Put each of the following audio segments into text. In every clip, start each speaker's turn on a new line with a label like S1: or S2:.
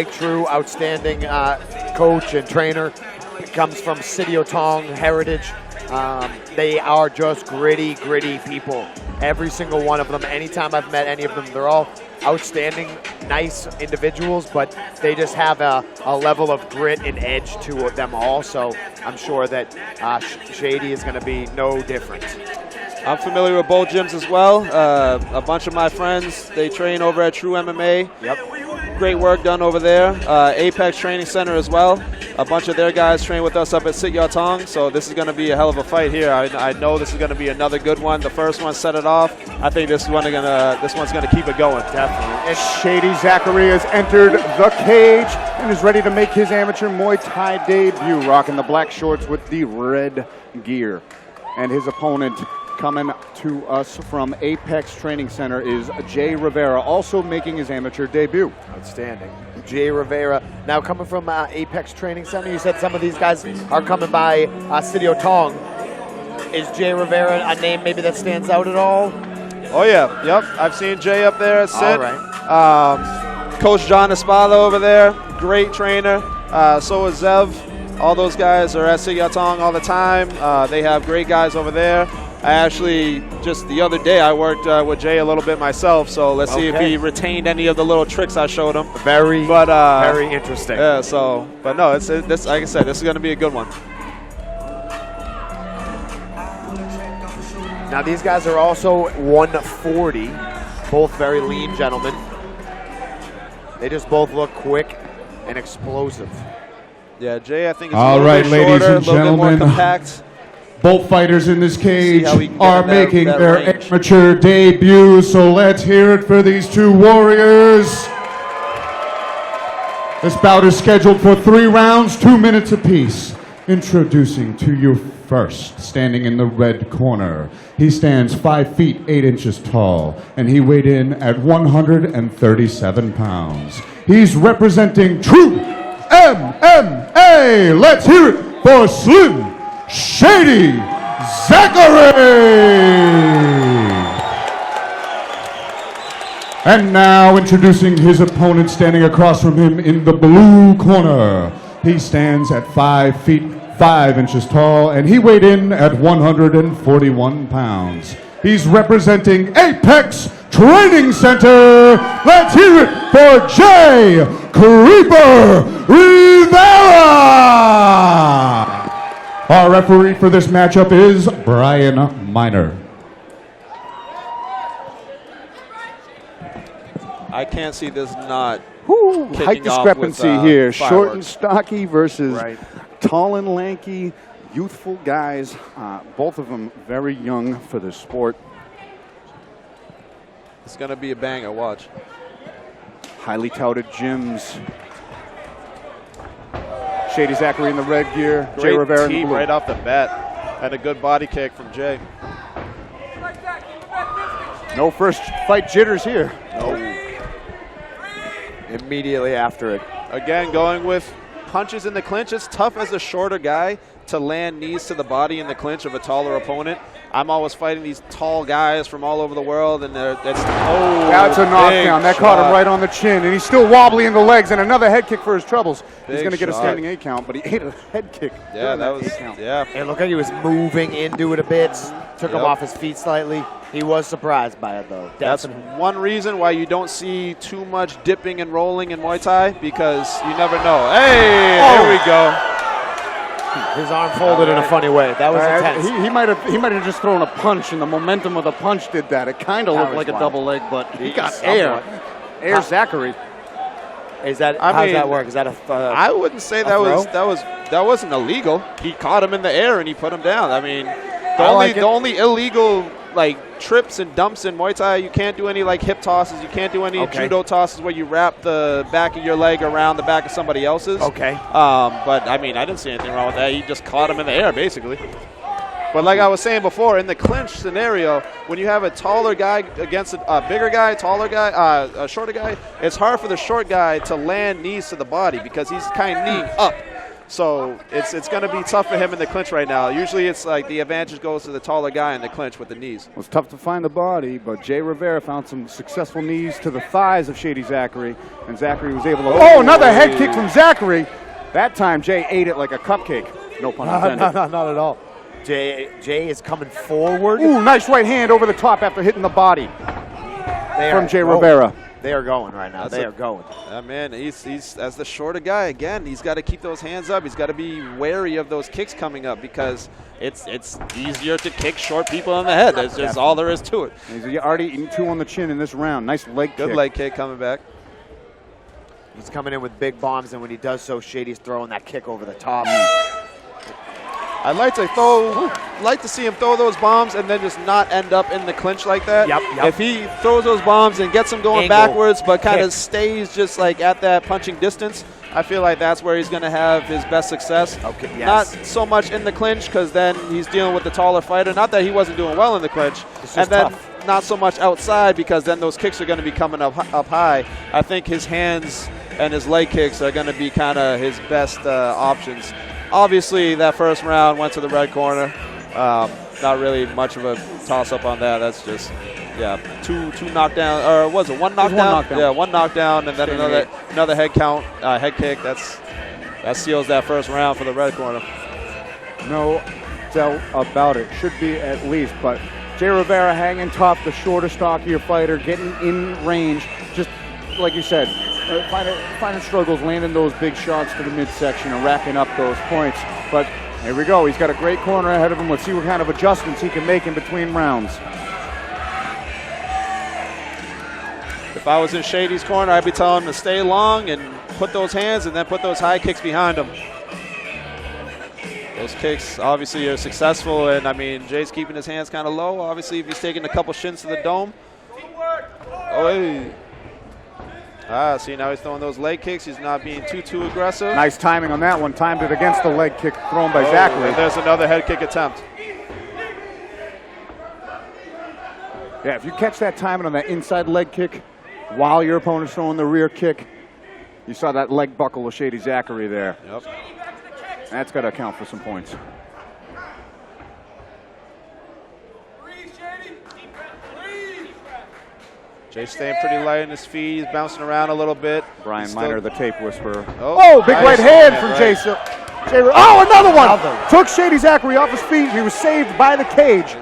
S1: True, outstanding coach and trainer. Comes from City of Tong heritage. They are just gritty people. Every single one of them. Anytime I've met any of them, they're all outstanding, nice individuals, but they just have a level of grit and edge to them all. So I'm sure that Shady is going to be no different.
S2: I'm familiar with both gyms as well. A bunch of my friends, they train over at True MMA.
S1: Yep.
S2: Great work done over there. Apex Training Center as well. A bunch of their guys train with us up at Sit Yat Tong, so this is going to be a hell of a fight here. I know this is going to be another good one. The first one set it off. I think this one's going to keep it going.
S1: Definitely.
S3: And Shady Zakhary has entered the cage and is ready to make his amateur Muay Thai debut, rocking the black shorts with the red gear. And his opponent coming to us from Apex Training Center is Jay Rivera, also making his amateur debut.
S1: Outstanding. Jay Rivera, now coming from Apex Training Center. You said some of these guys are coming by City of Tong. Is Jay Rivera a name maybe that stands out at all?
S2: Oh, yeah. Yep. I've seen Jay up there at Sit.
S1: All right.
S2: Coach John Espada over there, great trainer. So is Zev. All those guys are at Sit Yat Tong all the time. They have great guys over there. I actually, just the other day, I worked with Jay a little bit myself, so let's see if he retained any of the little tricks I showed him.
S1: Very interesting.
S2: Yeah, so, but no, it's this, like I said, this is going to be a good one.
S1: Now, these guys are also 140, both very lean gentlemen. They just both look quick and explosive.
S2: Yeah, Jay, I think, is
S4: a little bit shorter, a little bit more
S2: compact.
S4: Both fighters in this cage are making
S2: that
S4: their
S2: range.
S4: amateur debut, so let's hear it for these two warriors. This bout is scheduled for 3 rounds, 2 minutes apiece. Introducing to you first, standing in the red corner. He stands 5 feet 8 inches tall, and he weighed in at 137 pounds. He's representing True MMA. Let's hear it for Slim Shady Zakhary! And now introducing his opponent, standing across from him in the blue corner. He stands at 5 feet 5 inches tall, and he weighed in at 141 pounds. He's representing Apex Training Center. Let's hear it for Jay Creeper Rivera! Our referee for this matchup is Brian Miner.
S2: I can't see this not
S3: Height discrepancy here.
S2: Fireworks.
S3: Short and stocky versus tall and lanky, youthful guys. Both of them very young for the sport.
S2: It's going to be a banger. Watch.
S3: Highly touted gyms. Shady Zakhary in the red gear.
S2: Great
S3: Jay Rivera in the
S2: team
S3: blue.
S2: right off the bat. And a good body kick from Jay.
S3: No first fight jitters here.
S1: Immediately after it.
S2: Again, going with punches in the clinch. It's tough as a shorter guy to land knees to the body in the clinch of a taller opponent. I'm always fighting these tall guys from all over the world, and that's
S3: a knockdown. That caught him right on the chin, and he's still wobbly in the legs, and another head kick for his troubles. He's going to get a standing 8 count, but he ate a head kick.
S2: Yeah, that was
S3: 8 count.
S2: yeah.
S1: It looked like he was moving into it a bit, took him off his feet slightly. He was surprised by it, though.
S2: That's one reason why you don't see too much dipping and rolling in Muay Thai, because you never know. Hey, there we go.
S1: His arm folded in a funny way. That was intense.
S3: He might have just thrown a punch, and the momentum of the punch did that. It kind of looked like a double leg, but he got air. Air Zakhary.
S1: Is that how does that work? Is that a?
S2: I wouldn't say that wasn't illegal. He caught him in the air and he put him down. I mean, the only illegal trips and dumps in Muay Thai, you can't do any hip tosses. You can't do any judo tosses where you wrap the back of your leg around the back of somebody else's.
S1: Okay.
S2: But I mean, I didn't see anything wrong with that. He just caught him in the air, basically. But like I was saying before, in the clinch scenario, when you have a taller guy against a bigger guy, taller guy, a shorter guy, it's hard for the short guy to land knees to the body because he's kind of kneeing up. So it's going to be tough for him in the clinch right now. Usually it's like the advantage goes to the taller guy in the clinch with the knees.
S3: It was tough to find the body, but Jay Rivera found some successful knees to the thighs of Shady Zakhary, and Zakhary was able to. Oh, another head kick from Zakhary. That time Jay ate it like a cupcake. No pun intended.
S1: Not at all. Jay is coming forward.
S3: Ooh, nice right hand over the top after hitting the body from Jay Rivera.
S1: They are going right now. They are going.
S2: Man, he's as the shorter guy, again, he's got to keep those hands up. He's got to be wary of those kicks coming up because it's easier to kick short people in the head. That's just all there is to it.
S3: He's already eaten 2 on the chin in this round. Nice leg kick.
S2: Good leg kick coming back.
S1: He's coming in with big bombs, and when he does so, Shady's throwing that kick over the top.
S2: I'd like to see him throw those bombs and then just not end up in the clinch like that.
S1: Yep.
S2: If he throws those bombs and gets them going backwards but kind of stays just like at that punching distance, I feel like that's where he's going to have his best success.
S1: Okay, yes.
S2: Not so much in the clinch because then he's dealing with the taller fighter. Not that he wasn't doing well in the clinch. And then not so much outside because then those kicks are going to be coming up high. I think his hands and his leg kicks are going to be kind of his best options. Obviously, that first round went to the red corner. Not really much of a toss-up on that. That's just, two knockdown, or was it one knockdown?
S3: One knockdown.
S2: Yeah, one knockdown, and then another head kick. That seals that first round for the red corner.
S3: No doubt about it. Should be at least, but Jay Rivera hanging tough, the shorter, stockier fighter, getting in range, just like you said, finding struggles, landing those big shots to the midsection and racking up those points. But here we go. He's got a great corner ahead of him. Let's see what kind of adjustments he can make in between rounds.
S2: If I was in Shady's corner, I'd be telling him to stay long and put those hands and then put those high kicks behind him. Those kicks obviously are successful, and I mean, Jay's keeping his hands kind of low. Obviously, if he's taking a couple shins to the dome. Oh, hey. See, now he's throwing those leg kicks. He's not being too aggressive.
S3: Nice timing on that one. Timed it against the leg kick thrown by Zakhary.
S2: And there's another head kick attempt.
S3: Yeah, if you catch that timing on that inside leg kick while your opponent's throwing the rear kick, you saw that leg buckle of Shady Zakhary there.
S2: Yep.
S3: That's got to account for some points.
S2: Jay's staying pretty light on his feet. He's bouncing around a little bit.
S3: Brian Miner, the tape whisperer.
S2: Oh,
S3: big
S2: nice
S3: right hand
S2: overhand
S3: from
S2: right.
S3: Jay. Oh, another one! Took Shady Zakhary off his feet. He was saved by the cage.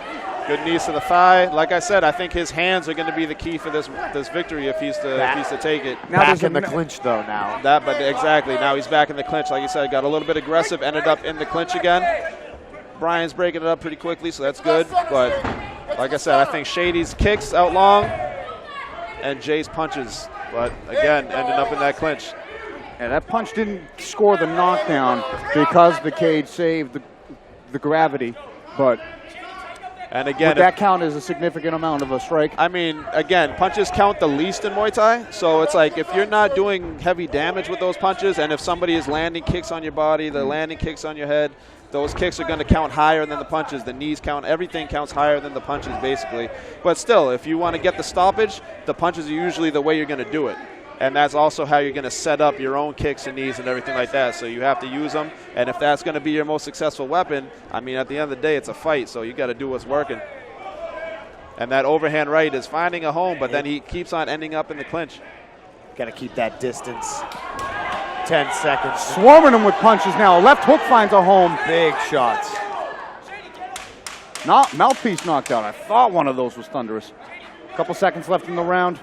S2: Good knees to the thigh. Like I said, I think his hands are going to be the key for this victory if he's to take it.
S1: Now back in the clinch, though, now.
S2: But exactly. Now he's back in the clinch. Like you said, got a little bit aggressive, ended up in the clinch again. Brian's breaking it up pretty quickly, so that's good. But like I said, I think Shady's kicks out long and Jay's punches. But again, ended up in that clinch.
S3: And that punch didn't score the knockdown because the cage saved the gravity. But
S2: and again,
S3: would that count as a significant amount of a strike?
S2: I mean, again, punches count the least in Muay Thai. So it's like if you're not doing heavy damage with those punches, and if somebody is landing kicks on your body, they're landing kicks on your head, those kicks are going to count higher than the punches. The knees count. Everything counts higher than the punches, basically. But still, if you want to get the stoppage, the punches are usually the way you're going to do it. And that's also how you're going to set up your own kicks and knees and everything like that. So you have to use them. And if that's going to be your most successful weapon, I mean, at the end of the day, it's a fight. So you got to do what's working. And that overhand right is finding a home, but then he keeps on ending up in the clinch.
S1: Got to keep that distance. 10 seconds.
S3: Swarming him with punches now. Left hook finds a home.
S1: Big shots.
S3: Mouthpiece knocked out. I thought one of those was thunderous. A couple seconds left in the round.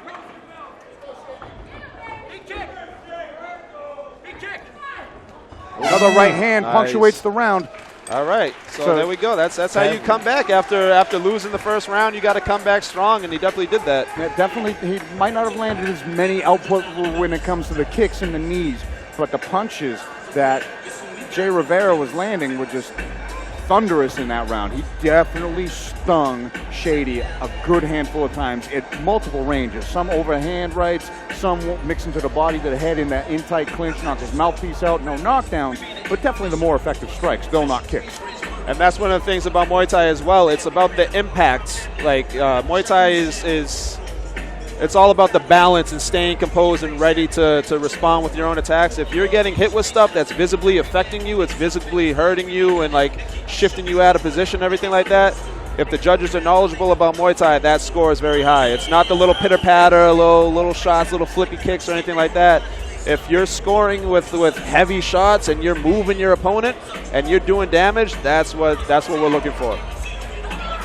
S3: Another right hand punctuates the round.
S2: All right, so there we go. That's how you come back after losing the first round. You got to come back strong, and he definitely did that.
S3: Yeah, definitely, he might not have landed as many output when it comes to the kicks and the knees, but the punches that Jay Rivera was landing were just thunderous in that round. He definitely stung Shady a good handful of times at multiple ranges. Some overhand rights, some mixing to the body, to the head in that in-tight clinch, knocked his mouthpiece out. No knockdowns, but definitely the more effective strikes, though not kicks.
S2: And that's one of the things about Muay Thai as well. It's about the impact. Like Muay Thai is it's all about the balance and staying composed and ready to respond with your own attacks. If you're getting hit with stuff that's visibly affecting you, it's visibly hurting you and like shifting you out of position, everything like that, if the judges are knowledgeable about Muay Thai, that score is very high. It's not the little pitter-patter, little shots, little flippy kicks or anything like that. If you're scoring with heavy shots and you're moving your opponent and you're doing damage, that's what we're looking for.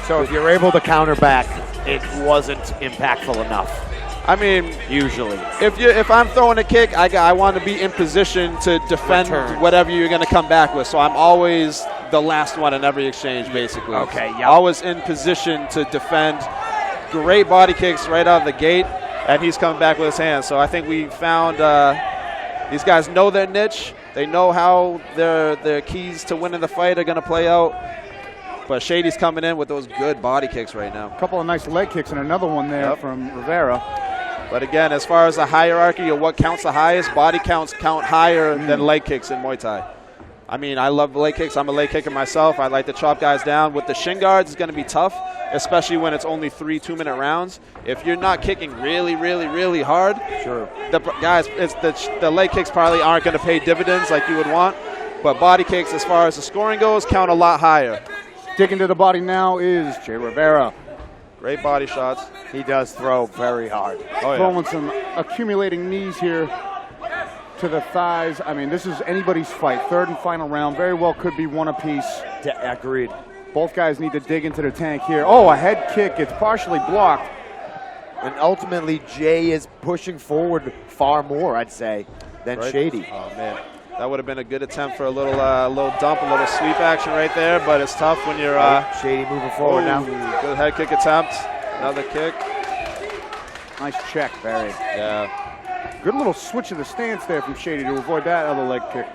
S1: So if you're able to counter back, it wasn't impactful enough.
S2: I mean,
S1: usually,
S2: if I'm throwing a kick, I want to be in position to defend whatever you're going to come back with. So I'm always the last one in every exchange, basically.
S1: Okay, yeah.
S2: Always in position to defend. Great body kicks right out of the gate, and he's coming back with his hands. So I think we found these guys know their niche. They know how their keys to winning the fight are going to play out. But Shady's coming in with those good body kicks right now.
S3: A couple of nice leg kicks and another one there from Rivera.
S2: But again, as far as the hierarchy of what counts the highest, body counts count higher than leg kicks in Muay Thai. I mean, I love leg kicks. I'm a leg kicker myself. I like to chop guys down. With the shin guards, it's going to be tough, especially when it's only 3 2-minute rounds. If you're not kicking really, really, really hard, the leg kicks probably aren't going to pay dividends like you would want. But body kicks, as far as the scoring goes, count a lot higher.
S3: Digging to the body now is Jay Rivera.
S2: Great body shots.
S1: He does throw very hard.
S2: Oh, yeah.
S3: Throwing some accumulating knees here to the thighs. I mean, this is anybody's fight. Third and final round. Very well could be one apiece.
S1: Agreed.
S3: Both guys need to dig into their tank here. Oh, a head kick. It's partially blocked.
S1: And ultimately, Jay is pushing forward far more, I'd say, than Shady.
S2: Oh, man. That would have been a good attempt for a little dump, a little sweep action right there, but it's tough when you're
S1: Shady moving forward now.
S2: Good head kick attempt. Another kick.
S3: Nice check, Barry.
S2: Yeah.
S3: Good little switch of the stance there from Shady to avoid that other leg kick.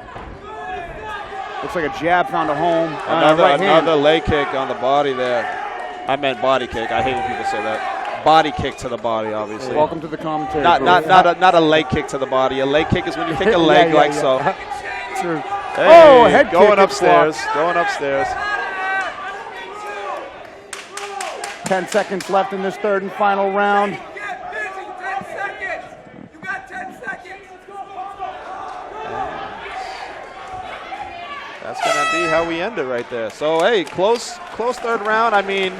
S3: Looks like a jab found a home.
S2: Another leg kick on the body there. I meant body kick. I hate when people say that. Body kick to the body, obviously.
S3: Welcome to the commentary.
S2: Not a leg kick to the body. A leg kick is when you kick a leg so.
S3: True.
S2: Hey,
S3: head
S2: going
S3: kick
S2: upstairs. Going upstairs.
S3: 10 seconds left in this third and final round.
S5: You got 10 seconds.
S2: That's going to be how we end it right there. So, hey, close third round. I mean,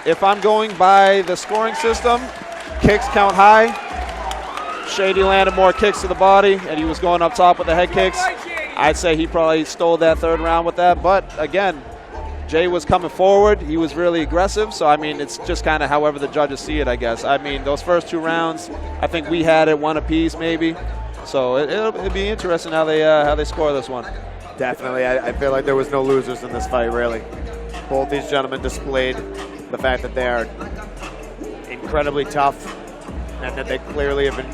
S2: if I'm going by the scoring system, kicks count high. Shady landed more kicks to the body, and he was going up top with the head kicks. I'd say he probably stole that third round with that. But, again, Jay was coming forward. He was really aggressive. So, I mean, it's just kind of however the judges see it, I guess. I mean, those first 2 rounds, I think we had it one apiece maybe. So it'll be interesting how they score this one.
S1: Definitely. I feel like there was no losers in this fight, really. Both these gentlemen displayed the fact that they are incredibly tough and that they clearly have been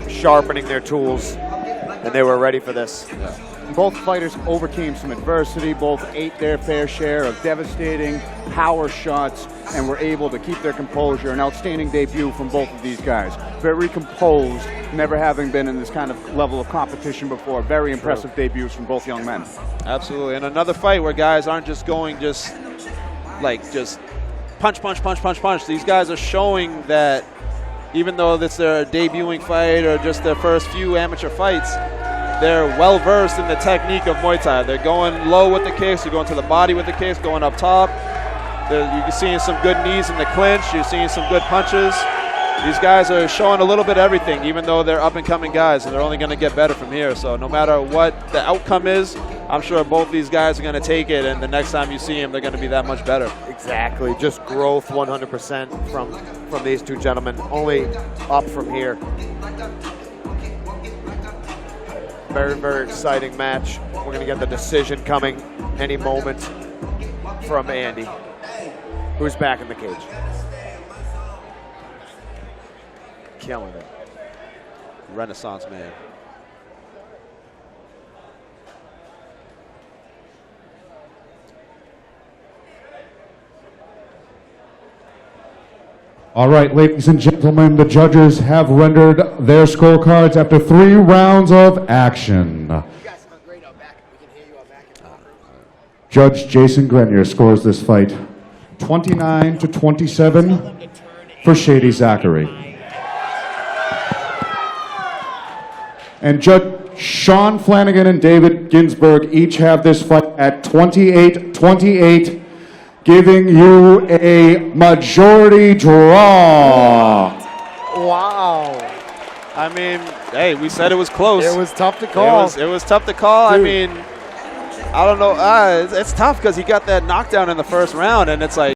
S1: sharpening their tools, and they were ready for this.
S2: Yeah.
S3: Both fighters overcame some adversity. Both ate their fair share of devastating power shots and were able to keep their composure. An outstanding debut from both of these guys. Very composed, never having been in this kind of level of competition before. Very impressive debuts from both young men.
S2: Absolutely. And another fight where guys aren't just going just punch, punch, punch, punch, punch. These guys are showing that even though it's their debuting fight or just their first few amateur fights, they're well-versed in the technique of Muay Thai. They're going low with the kicks, they're going to the body with the kicks, going up top. You're seeing some good knees in the clinch, you're seeing some good punches. These guys are showing a little bit of everything, even though they're up-and-coming guys, and they're only going to get better from here. So no matter what the outcome is, I'm sure both these guys are going to take it, and the next time you see them, they're going to be that much better.
S1: Exactly. Just growth 100% from these 2 gentlemen. Only up from here. Very, very exciting match. We're going to get the decision coming any moment from Andy, who's back in the cage. Killing it.
S2: Renaissance man.
S4: All right, ladies and gentlemen, the judges have rendered their scorecards after 3 rounds of action.
S5: You guys sound great out back. We can hear you out back in the locker room.
S4: Judge Jason Grenier scores this fight 29-27 for Shady Zakhary. And Judge Sean Flanagan and David Ginsburg each have this fight at 28-28, giving you a majority draw.
S1: Wow.
S2: I mean, hey, we said it was close.
S1: It was tough to call.
S2: It was tough to call.
S1: Dude.
S2: I mean, I don't know. It's tough because he got that knockdown in the first round, and it's like,